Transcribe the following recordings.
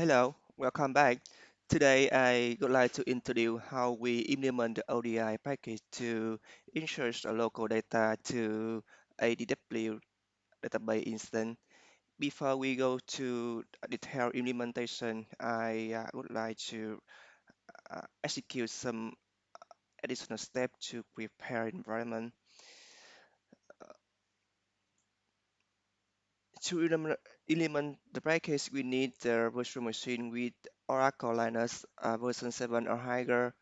Hello, welcome back. Today I would like to introduce how we implement the ODI package to insert a local data to ADW database instance. Before we go to detailed implementation, I would like to execute some additional steps to prepare environment. To implement the package, we need the virtual machine with Oracle Linux version 7 or higher.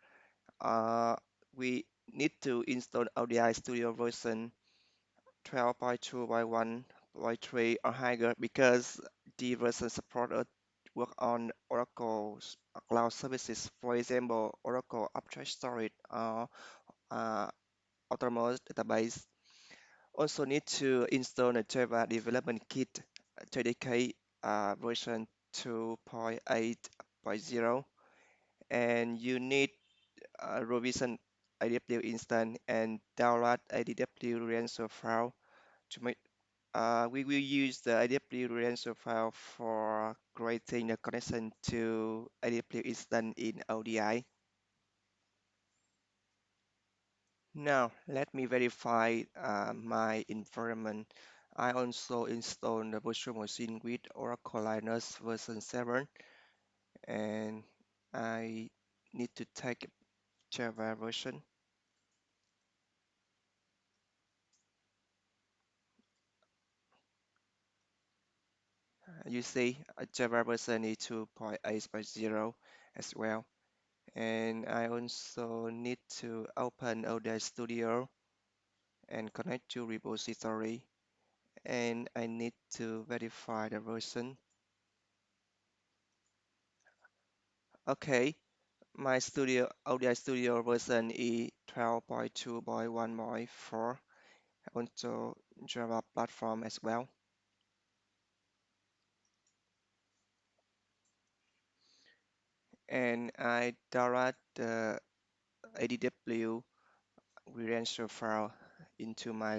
uh, we need to install ODI Studio version 12.2 by 1.3 or higher because the version supported work on Oracle's cloud services, for example, Oracle Object Storage or uh, Autonomous Database. Also need to install the Java Development Kit JDK version 2.8.0, and you need revision ADW instance and download ADW ransom file to make. We will use the ADW ransom file for creating the connection to ADW instance in ODI. Now, let me verify my environment. I also installed the virtual machine with Oracle Linux version 7, and I need to take Java version. You see, Java version is 2.8.0 as well. And I also need to open ODI Studio and connect to repository. And I need to verify the version. Okay, my Studio ODI Studio version is 12.2.1.4, also Java platform as well. And I download the ADW credential file into my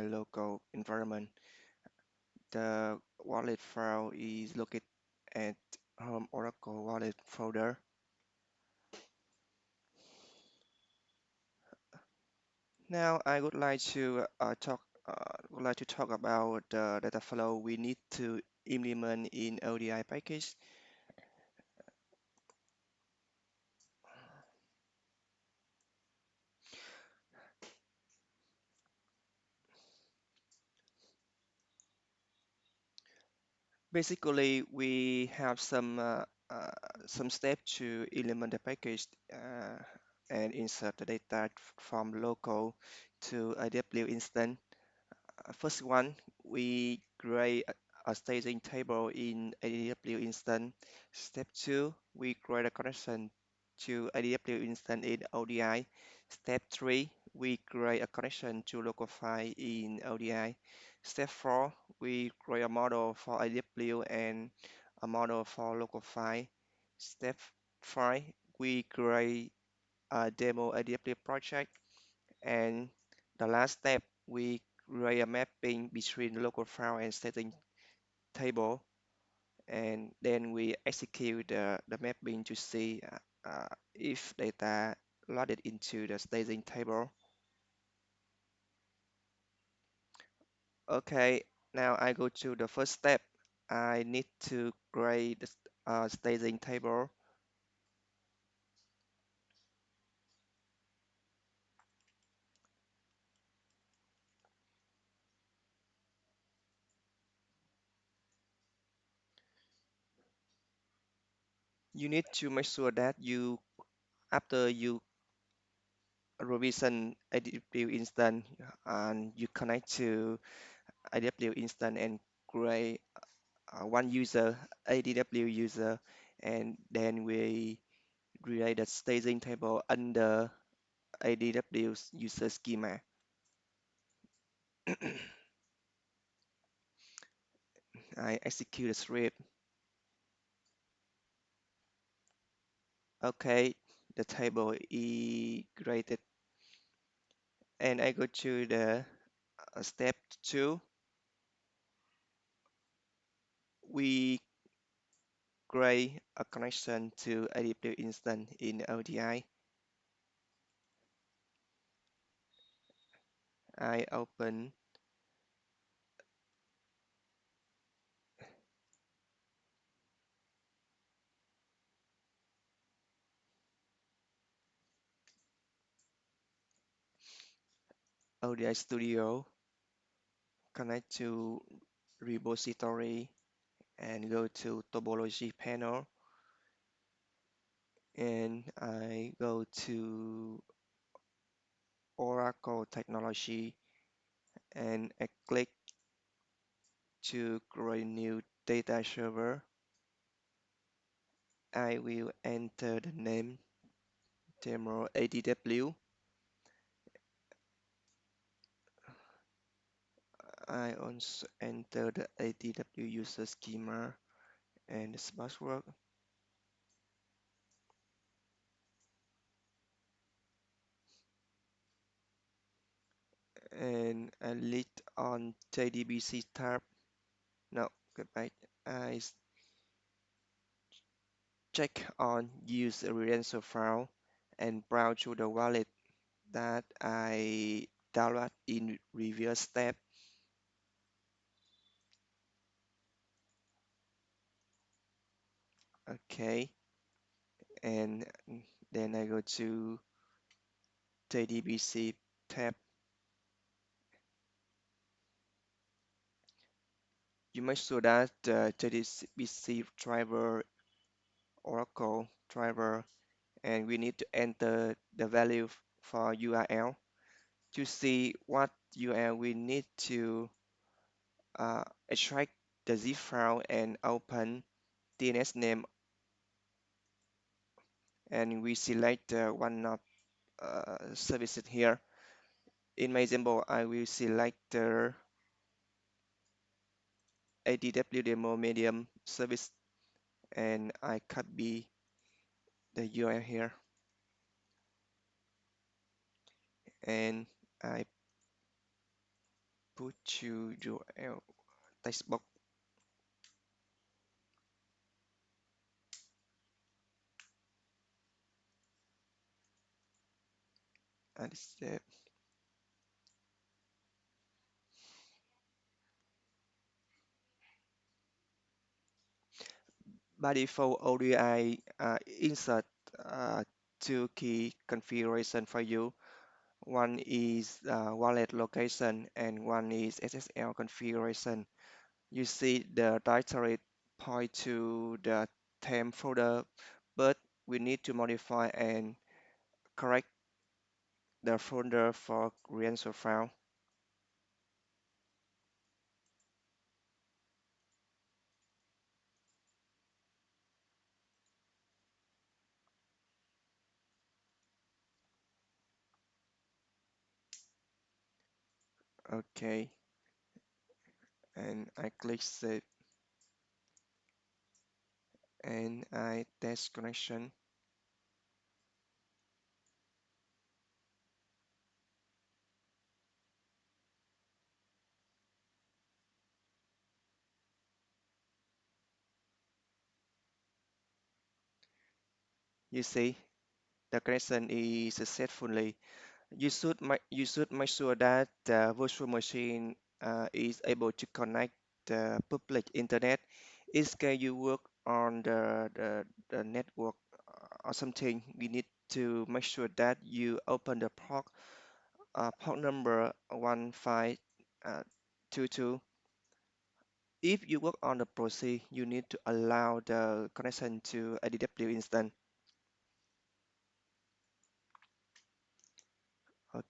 local environment. The wallet file is located at Home Oracle Wallet folder. Now I would like to talk about the data flow we need to implement in ODI package. Basically, we have some steps to implement the package and insert the data from local to AWS instance. First one, we create a staging table in ADW instance. Step two, we create a connection to ADW instance in ODI. Step three, we create a connection to local file in ODI. Step four, we create a model for ADW and a model for local file. Step five, we create a demo ADW project. And the last step, we create a mapping between local file and staging table, and then we execute the mapping to see if data loaded into the staging table. Okay, now I go to the first step. I need to create the staging table. You need to make sure that after you revision ADW instance and you connect to ADW instance and create one user, ADW user, and then we create a staging table under ADW user schema. I execute a script. Okay, the table is created, and I go to the step two. We create a connection to ADW Instance in ODI. I open ODI Studio, connect to repository, and go to topology panel. And I go to Oracle technology and I click to create new data server. I will enter the name demo ADW. I also enter the ADW user schema and the password, and I lead on JDBC tab. No, goodbye. I check on use a credential file and browse through the wallet that I download in previous step. Okay, and then I go to JDBC tab. You make sure that the JDBC driver, Oracle driver, and we need to enter the value for URL. To see what URL we need to extract the zip file and open DNS name, and we select one of services here. In my example, I will select the ADW demo medium service and I copy the URL here and I put to URL text box and step. By default, ODI insert two key configuration for you. One is wallet location and one is SSL configuration. You see the directory point to the theme folder, but we need to modify and correct the folder for credential file. Okay, and I click save and I test connection. You see the connection is successfully. You should make sure that the virtual machine is able to connect the public internet. In case you work on the network or something, we need to make sure that you open the port number 1522. If you work on the proxy, you need to allow the connection to ADW instance.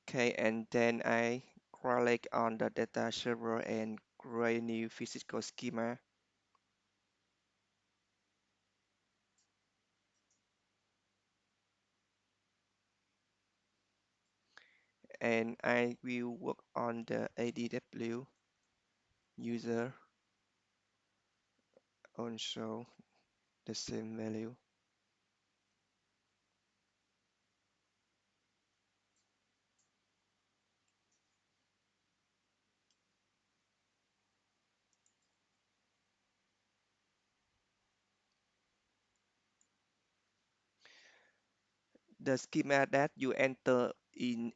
Okay, and then I click on the data server and create new physical schema. And I will work on the ADW user also the same value. The schema that you enter in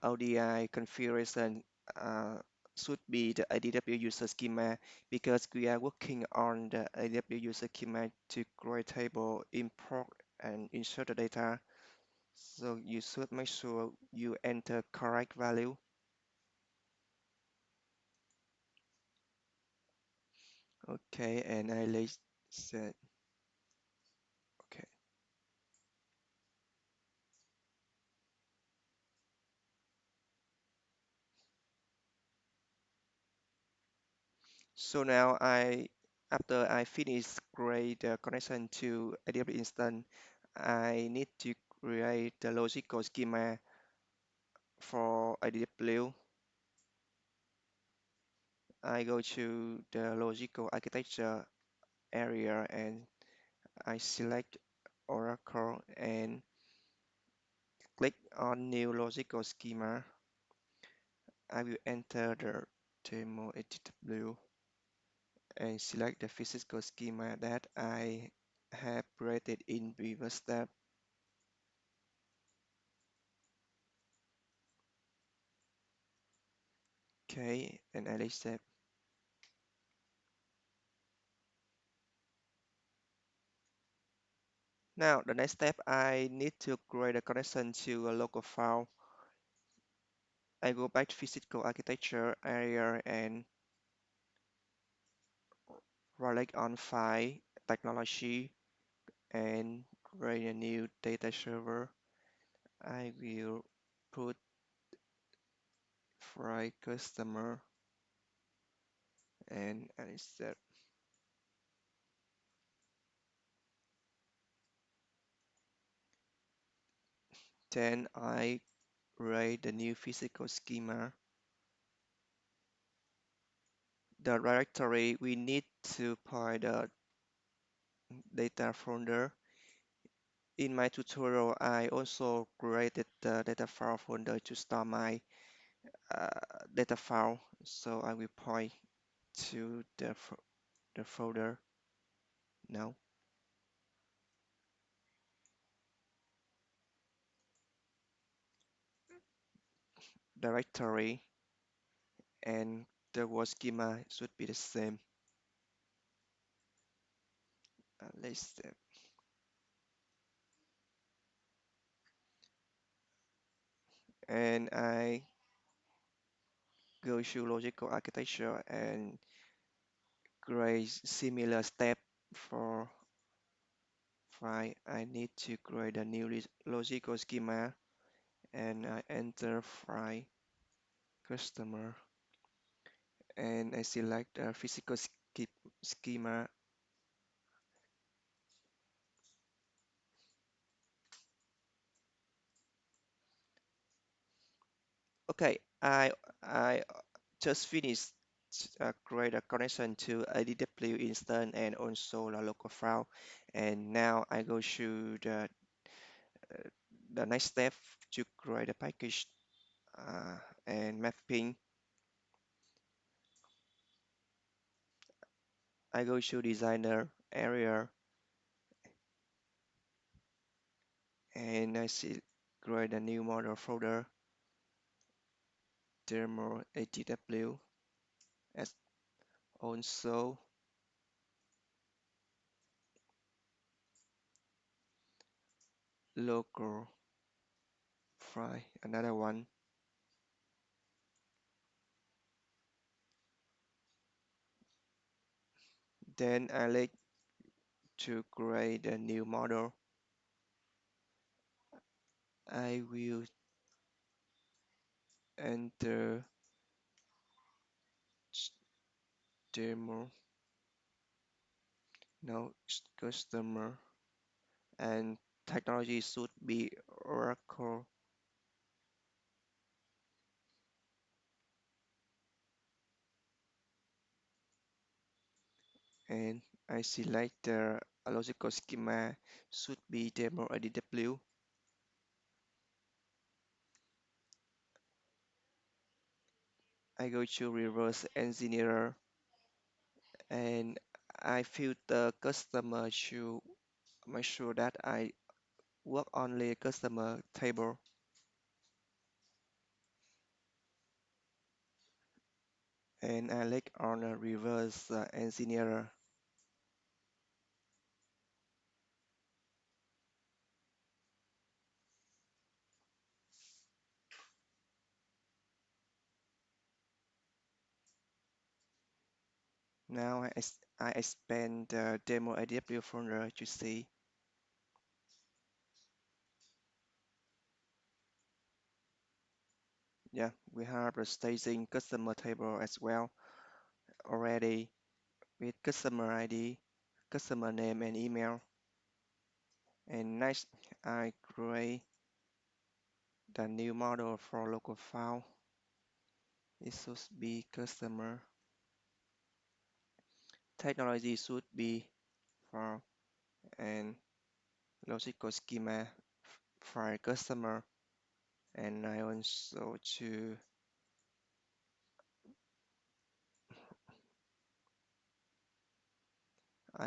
ODI configuration uh, should be the ADW user schema because we are working on the ADW user schema to create table, import and insert the data. So you should make sure you enter correct value. Okay, and I set okay. So now after I finish create the connection to ADW instance, I need to create the logical schema for ADW. I go to the logical architecture area and I select Oracle and click on new logical schema. I will enter the demo ADW and select the physical schema that I have created in previous step. Okay, and I accept. Now, the next step, I need to create a connection to a local file. I go back to physical architecture area and right-click on File, Technology, and create a new data server. I will put Fry Customer and I accept. Then I create the new physical schema. The directory we need to point the data folder. In my tutorial, I also created the data file folder to store my uh, data file. So I will point to the folder now, directory, and the word schema should be the same. Let's and I go to logical architecture and create similar step for file. I need to create a new logical schema and I enter file customer and I select the physical schema. Okay, I just finished create a connection to ADW instance and also the local file, and now I go to the next step to create a package and mapping. I go to designer area and I see create a new model folder, demo ADW, as also local file, another one. Then I like to create a new model. I will enter demo, no customer, and technology should be Oracle. And I select the logical schema should be demo ADW. I go to reverse engineer and I filter customer to make sure that I work only customer table, and I click on a reverse engineer. Now I expand the demo ADW folder to see. Yeah, we have the staging customer table as well already with customer ID, customer name and email. And next, I create the new model for local file. It should be customer. Technology should be for and logical schema for customer. And I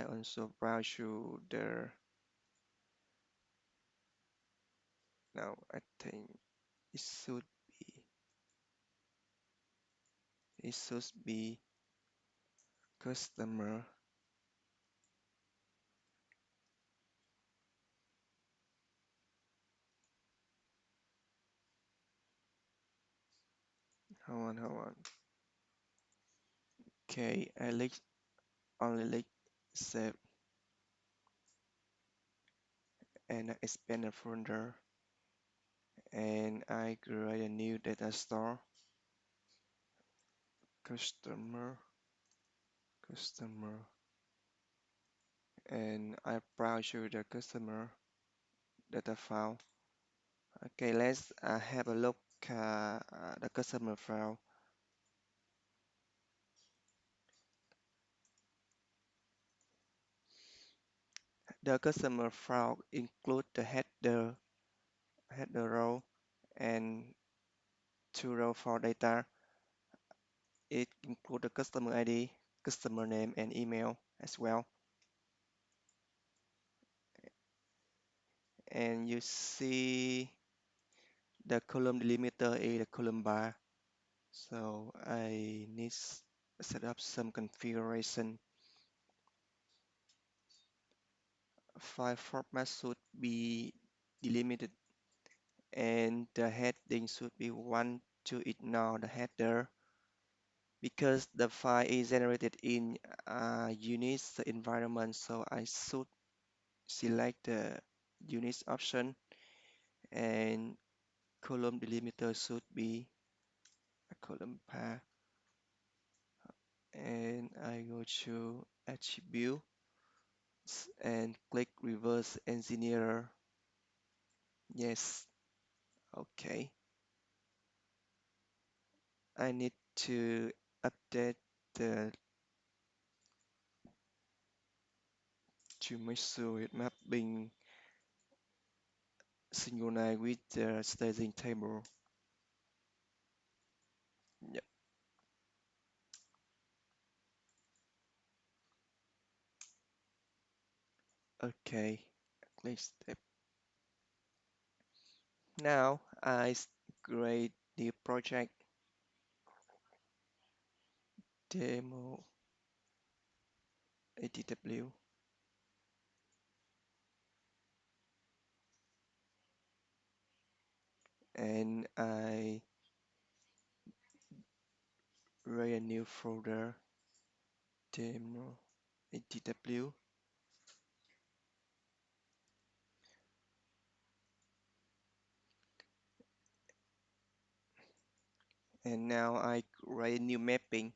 also browse through the now I think it should be it should be customer. Hold on. Okay, I only like save and I expand the folder and I create a new data store. Customer, customer, and I browse through the customer data file. Okay, let's have a look the customer file. The customer file include the header row and two row for data. It include the customer ID, customer name and email as well. And you see the column delimiter is the column bar. So I need set up some configuration. File format should be delimited and the heading should be one to ignore the header because the file is generated in Unix environment. So I should select the Unix option and column delimiter should be a column path and I go to attribute and click reverse engineer. Yes, okay. I need to update the to make sure it mapping synchronize with the staging table. Yep. Okay, click step. Now create the project demo ADW and I create a new folder demo ADW and now I create a new mapping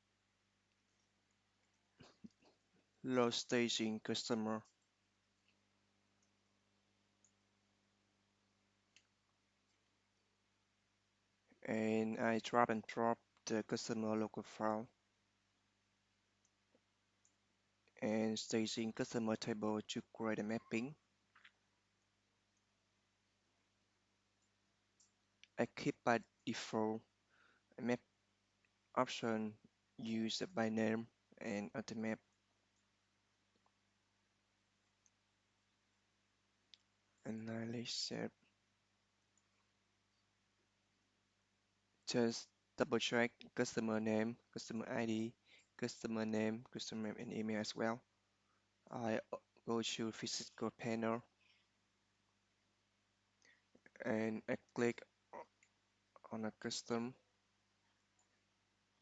low staging customer and I drag and drop the customer local file and staging customer table to create a mapping. I keep by default map option use by name and automap. Analysis. Just double check customer name, customer ID, customer name and email as well. I go to physical panel and I click on a custom,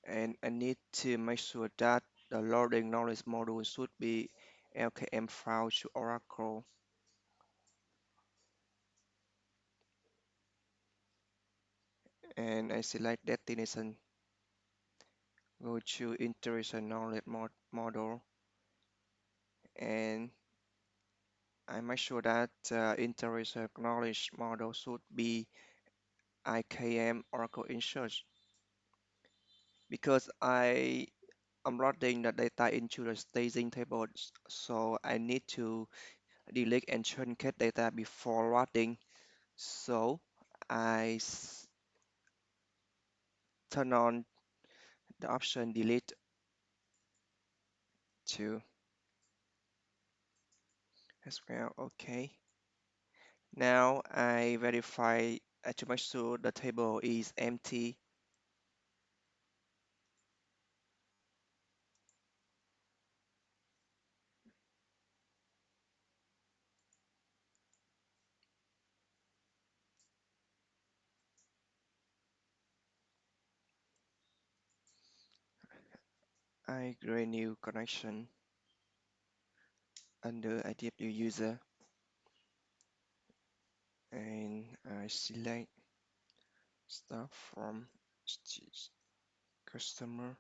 and I need to make sure that the loading knowledge module should be LKM file to Oracle, and I select destination, go to integration knowledge model, and I make sure that integration knowledge model should be IKM Oracle Insert, because I am loading the data into the staging table, so I need to delete and truncate data before loading. So I turn on the option delete to as well. Okay. Now I verify to make sure the table is empty. I create new connection under ADW user, and I select start from customer,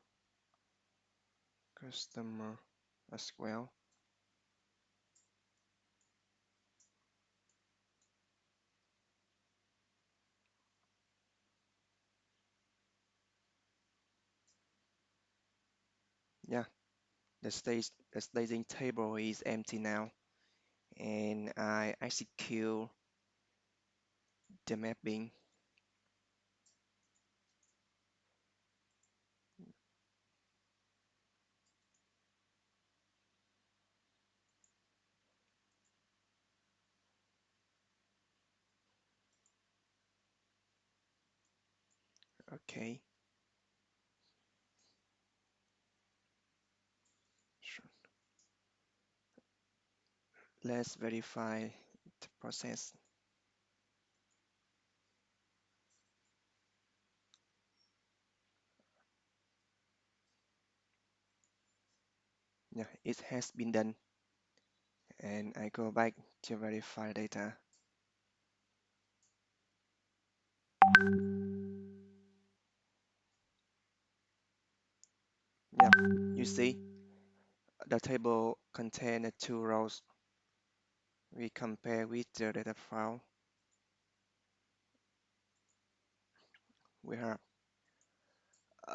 customer as well. Yeah, the staging table is empty now, and I execute the mapping. Okay, sure. Let's verify the process. Yeah, it has been done, and I go back to verify data. Yeah, you see the table contains two rows. We compare with the data file we have.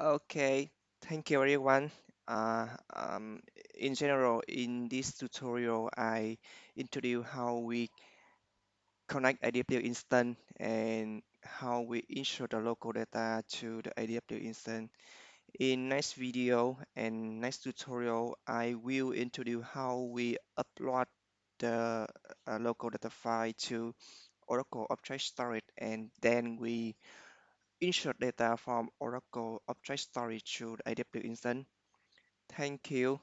Okay, thank you everyone. Uh, um, in general, in this tutorial, I introduce how we connect ADW instance and how we insert the local data to the ADW instance. In next video and next tutorial, I will introduce how we upload the local data file to Oracle Object Storage, and then we insert data from Oracle Object Storage to the ADW instance. Thank you.